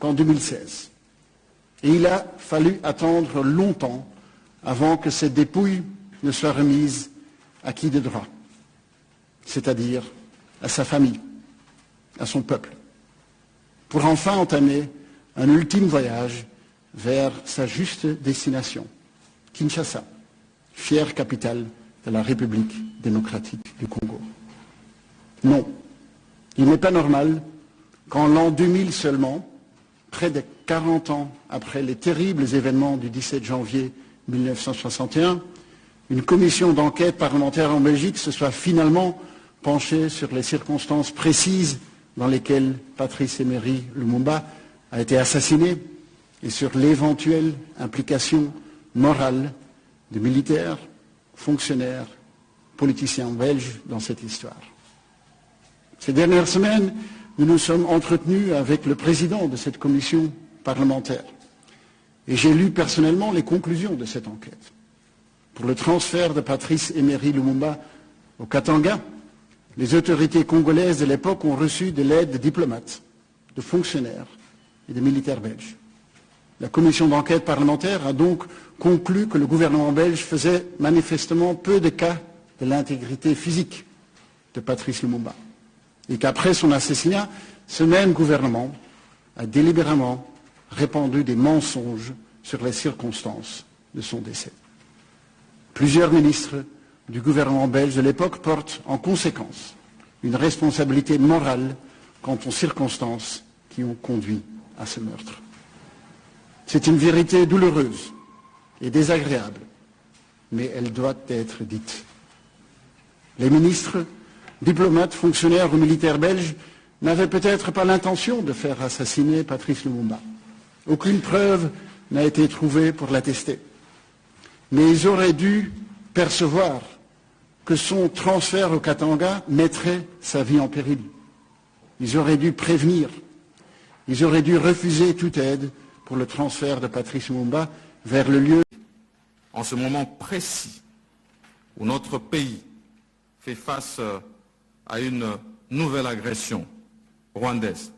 qu'en 2016. Et il a fallu attendre longtemps avant que ces dépouilles ne soient remises à qui de droit, c'est-à-dire à sa famille, à son peuple, pour enfin entamer un ultime voyage vers sa juste destination, Kinshasa, fière capitale de la République démocratique du Congo. Non, il n'est pas normal qu'en l'an 2000 seulement, près de 40 ans après les terribles événements du 17 janvier 1961, une commission d'enquête parlementaire en Belgique se soit finalement penchée sur les circonstances précises dans lesquelles Patrice Emery Lumumba a été assassiné et sur l'éventuelle implication morale de militaires, fonctionnaires, politiciens belges dans cette histoire. Ces dernières semaines, nous nous sommes entretenus avec le président de cette commission parlementaire et j'ai lu personnellement les conclusions de cette enquête. Pour le transfert de Patrice Emery Lumumba au Katanga, les autorités congolaises de l'époque ont reçu de l'aide de diplomates, de fonctionnaires et de militaires belges. La commission d'enquête parlementaire a donc conclu que le gouvernement belge faisait manifestement peu de cas de l'intégrité physique de Patrice Lumumba et qu'après son assassinat, ce même gouvernement a délibérément répandu des mensonges sur les circonstances de son décès. Plusieurs ministres du gouvernement belge de l'époque portent en conséquence une responsabilité morale quant aux circonstances qui ont conduit à ce meurtre. C'est une vérité douloureuse et désagréable, mais elle doit être dite. Les ministres, diplomates, fonctionnaires ou militaires belges n'avaient peut-être pas l'intention de faire assassiner Patrice Lumumba. Aucune preuve n'a été trouvée pour l'attester. Mais ils auraient dû percevoir que son transfert au Katanga mettrait sa vie en péril. Ils auraient dû prévenir. Ils auraient dû refuser toute aide pour le transfert de Patrice Lumumba vers le lieu. En ce moment précis où notre pays fait face à une nouvelle agression rwandaise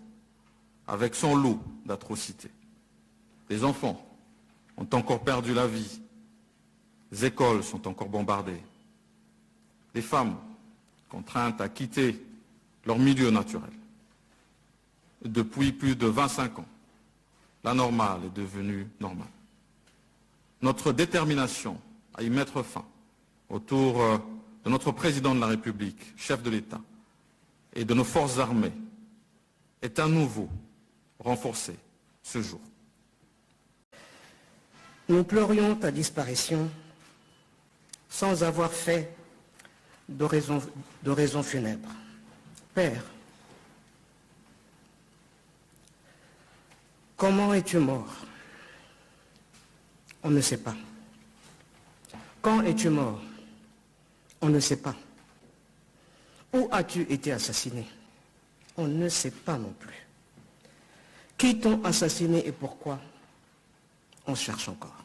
avec son lot d'atrocités. Les enfants ont encore perdu la vie. Les écoles sont encore bombardées. Les femmes contraintes à quitter leur milieu naturel. Depuis plus de 25 ans, la normale est devenue normale. Notre détermination à y mettre fin autour de notre président de la République, chef de l'État, et de nos forces armées est à nouveau renforcée ce jour. Nous pleurions ta disparition sans avoir fait d'oraison funèbre. Père, comment es-tu mort? On ne sait pas. Quand es-tu mort? On ne sait pas. Où as-tu été assassiné? On ne sait pas non plus. Qui t'ont assassiné et pourquoi? On cherche encore.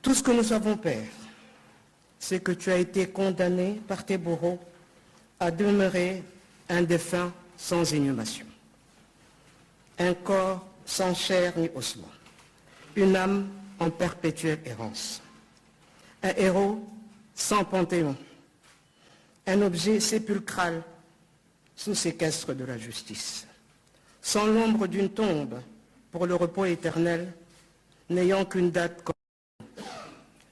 Tout ce que nous savons, Père, c'est que tu as été condamné par tes bourreaux à demeurer un défunt sans inhumation, un corps sans chair ni ossements, une âme en perpétuelle errance, un héros sans panthéon, un objet sépulcral sous séquestre de la justice, sans l'ombre d'une tombe pour le repos éternel, n'ayant qu'une date comme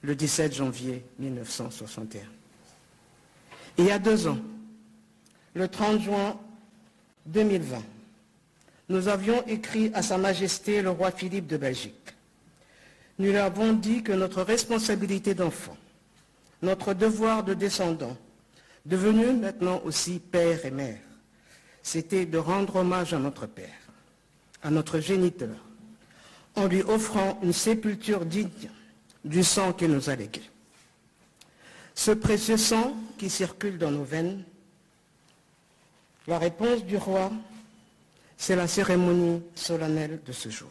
le 17 janvier 1961. Il y a 2 ans, le 30 juin 2020, nous avions écrit à Sa Majesté le roi Philippe de Belgique. Nous lui avons dit que notre responsabilité d'enfant, notre devoir de descendant, devenu maintenant aussi père et mère, c'était de rendre hommage à notre père, à notre géniteur, en lui offrant une sépulture digne du sang qu'il nous a légué. Ce précieux sang qui circule dans nos veines, la réponse du roi, c'est la cérémonie solennelle de ce jour.